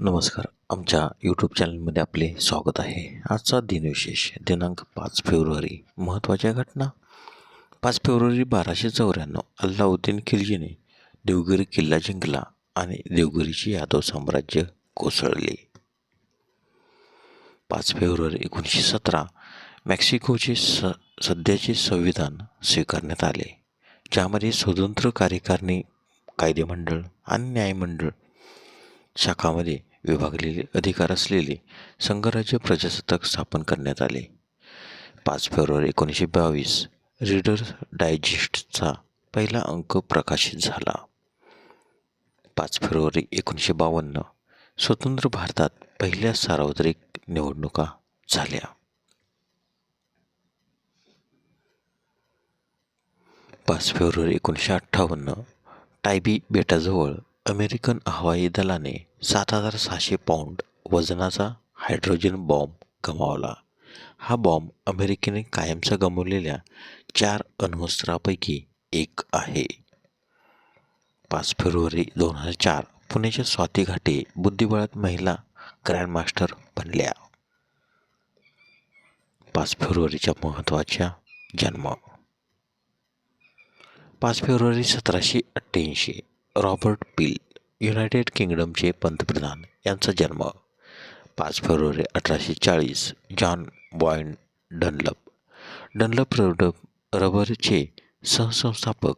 नमस्कार. आमच्या यूट्यूब चॅनलमध्ये आपले स्वागत आहे. आजचा दिनविशेष दिनांक 5 फेब्रुवारी. महत्त्वाच्या घटना. 5 फेब्रुवारी 1294 अल्लाउद्दीन खिलजीने देवगिरी किल्ला जिंकला आणि देवगिरीचे यादव साम्राज्य कोसळले. 5 फेब्रुवारी 1917 मेक्सिकोचे सध्याचे संविधान स्वीकारण्यात आले, ज्यामध्ये स्वतंत्र कार्यकारिणी, कायदेमंडळ आणि न्यायमंडळ शाखामध्ये विभागलेले अधिकार असलेले संघराज्य प्रजासत्ताक स्थापन करण्यात आले. 5 फेब्रुवारी 1922 रीडर डायजेस्टचा पहिला अंक प्रकाशित झाला. 5 फेब्रुवारी 1952 स्वतंत्र भारतात पहिल्या सार्वत्रिक निवडणुका झाल्या. 5 फेब्रुवारी 1958 टायबी बेटाजवळ अमेरिकन हवाई दलाने 7,600 पाऊंड वजनाचा हायड्रोजन बॉम्ब गमावला. हा बॉम्ब अमेरिकेने कायमचा गमावलेल्या 4 अण्वस्त्रांपैकी एक आहे. 5 फेब्रुवारी 2004 पुण्याच्या स्वाती घाटे बुद्धिबळात महिला ग्रँडमास्टर बनल्या. 5 फेब्रुवारीच्या महत्त्वाच्या जन्म. 5 फेब्रुवारी 1788 रॉबर्ट पील, युनायटेड किंगडमचे पंतप्रधान, यांचा जन्म. 5 फेब्रुवारी 1840 जॉन बॉयड डनलप रबरचे सहसंस्थापक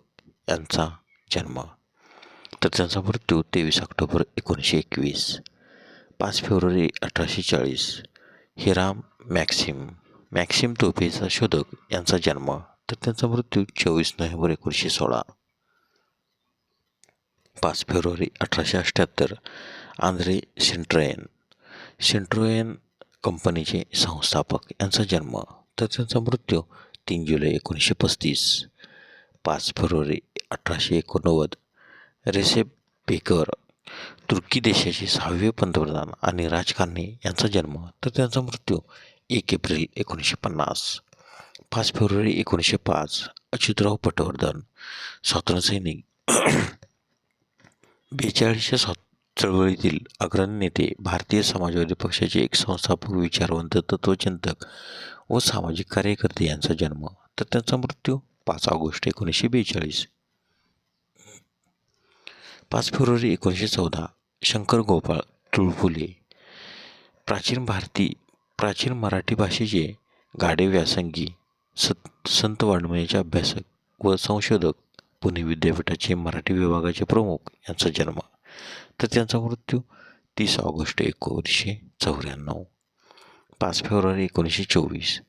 यांचा जन्म, तर त्यांचा मृत्यू 23 ऑक्टोबर 1921. 5 फेब्रुवारी 1840 हिराम मॅक्सिम तोफेचा शोधक यांचा जन्म, तर त्यांचा मृत्यू 24 नोव्हेंबर 1916. 5 फेब्रुवारी 1878 आंद्रे सेंट्रोयन कंपनीचे संस्थापक यांचा जन्म, तर त्यांचा मृत्यू 3 जुलै 1935. 5 फेब्रुवारी 1889 रेसेप पेकर, तुर्की देशाचे 6वे पंतप्रधान आणि राजकारणी, यांचा जन्म, तर त्यांचा मृत्यू 1 एप्रिल 1950. 5 फेब्रुवारी 1905 अच्युतराव पटवर्धन, स्वातंत्र्यसैनिक, 42च्या चळवळीतील अग्रणी नेते, भारतीय समाजवादी पक्षाचे एक संस्थापक, विचारवंत, तत्त्वचिंतक व सामाजिक कार्यकर्ते, यांचा जन्म, तर त्यांचा मृत्यू 5 ऑगस्ट 1942. 5 फेब्रुवारी 1914 शंकर गोपाळ तुळपुले, प्राचीन मराठी भाषेचे गाडे व्यासंगी, संत वाङ्मयाचे अभ्यासक व संशोधक, पुणे विद्यापीठाचे मराठी विभागाचे प्रमुख, यांचा जन्म, तर त्यांचा मृत्यू 30 ऑगस्ट 1994. 5 फेब्रुवारी 1924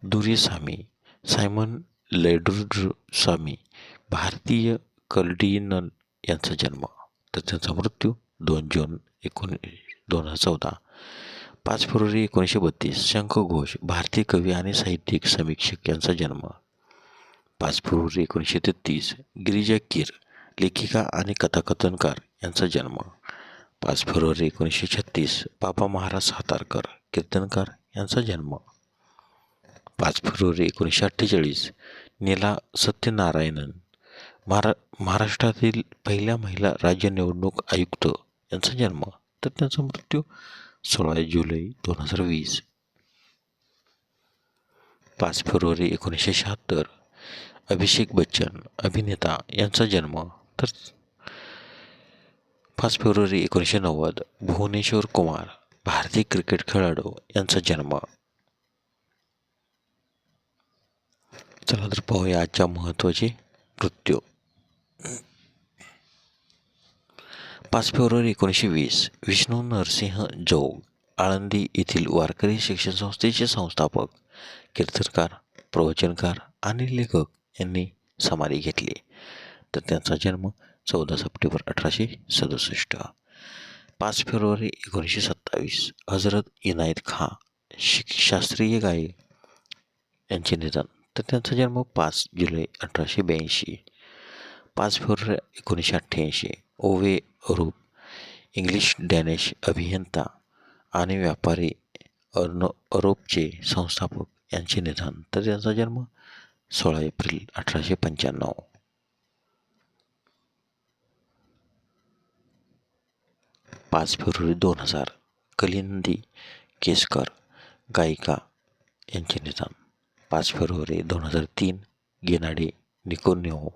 दुर्यसामी सायमन लेडुर्डसामी, भारतीय कल्डिनल, यांचा जन्म, तर त्यांचा मृत्यू 2 जून 2014. 5 फेब्रुवारी 1932 शंख घोष, भारतीय कवी आणि साहित्यिक समीक्षक, यांचा जन्म. 5 फेब्रुवारी 1933 गिरिजा कीर, लेखिका आणि कथाकथनकार, यांचा जन्म. 5 फेब्रुवारी 1936 बाबा महाराज सातारकर, कीर्तनकार, यांचा जन्म. 5 फेब्रुवारी 1948 नीला सत्यनारायणन, महाराष्ट्रातील पहिल्या महिला राज्य निवडणूक आयुक्त, यांचा जन्म, तर त्यांचा मृत्यू 16 जुलै 2020. 5 फेब्रुवारी 1976 अभिषेक बच्चन, अभिनेता, यांचा जन्म, तर 5 फेब्रुवारी 1990 भुवनेश्वर कुमार, भारतीय क्रिकेट खेळाडू, यांचा जन्म. चला तर पाहूया आजच्या महत्त्वाचे मृत्यू. 5 फेब्रुवारी 1920 विष्णू नरसिंह जोग, आळंदी येथील वारकरी शिक्षण संस्थेचे संस्थापक, कीर्तनकार, प्रवचनकार आणि लेखक, यांनी समाधी घेतली, तर त्यांचा जन्म 14 सप्टेंबर 1867. 5 फेब्रुवारी 1927 हजरत इनायत खां, शास्त्रीय गायक, यांचे निधन, तर त्यांचा जन्म 5 जुलै 1882. 5 फेब्रुवारी 1988 ओवे अरूप, इंग्लिश डॅनिश अभियंता आणि व्यापारी, अरोपचे संस्थापक, यांचे निधन, तर त्यांचा जन्म 16 एप्रिल 1895. 5 फेब्रुवारी 2000 कलिंदी केसकर गायिका यांचे निधन. 5 फेब्रुवारी 2003 गेनाडी निकोन्योव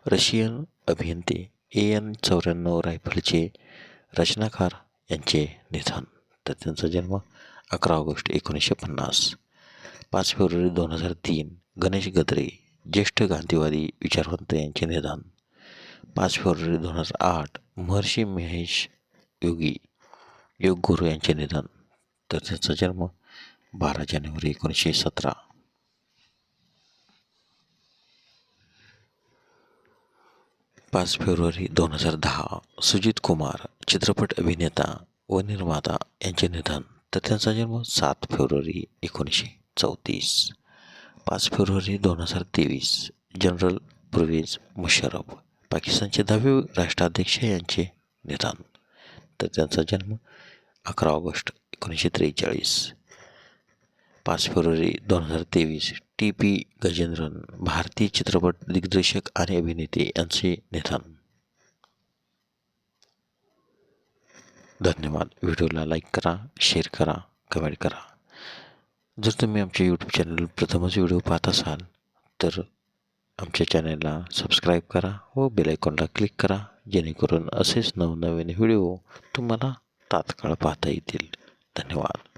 रशियन अभियंते AN-94 रायफलचे रचनाकार यांचे निधन. तर त्यांचा जन्म 11 ऑगस्ट 1950. 5 फेब्रुवारी 2003 गणेश गद्रे ज्येष्ठ गांधीवादी विचारवंत यांचे निधन. 5 फेब्रुवारी 2008 महर्षी महेश योगी योगगुरू यांचे निधन. तर त्यांचा जन्म 12 जानेवारी 1917. 5 फेब्रुवारी 2010 सुजित कुमार चित्रपट अभिनेता व निर्माता यांचे निधन. तर त्यांचा जन्म 7 फेब्रुवारी 1934. 5 फेब्रुवारी 2023 जनरल परवेज मुशर्रफ पाकिस्तानचे 10वे राष्ट्राध्यक्ष यांचे निधन. तर त्यांचा जन्म 11 ऑगस्ट 1943. 5 फेब्रुवारी 2023 TP गजेंद्रन भारतीय चित्रपट दिग्दर्शक आणि अभिनेते यांचे निधन. धन्यवाद. व्हिडिओला लाईक करा, शेअर करा, कमेंट करा. जर तुम्ही आमच्या यूट्यूब चॅनल प्रथमच व्हिडिओ पाहत असाल तर आमच्या चॅनलला सबस्क्राईब करा व बेल आयकॉनला क्लिक करा, जेणेकरून असेच नवनवीन व्हिडिओ तुम्हाला तात्काळ पाहता येतील. धन्यवाद.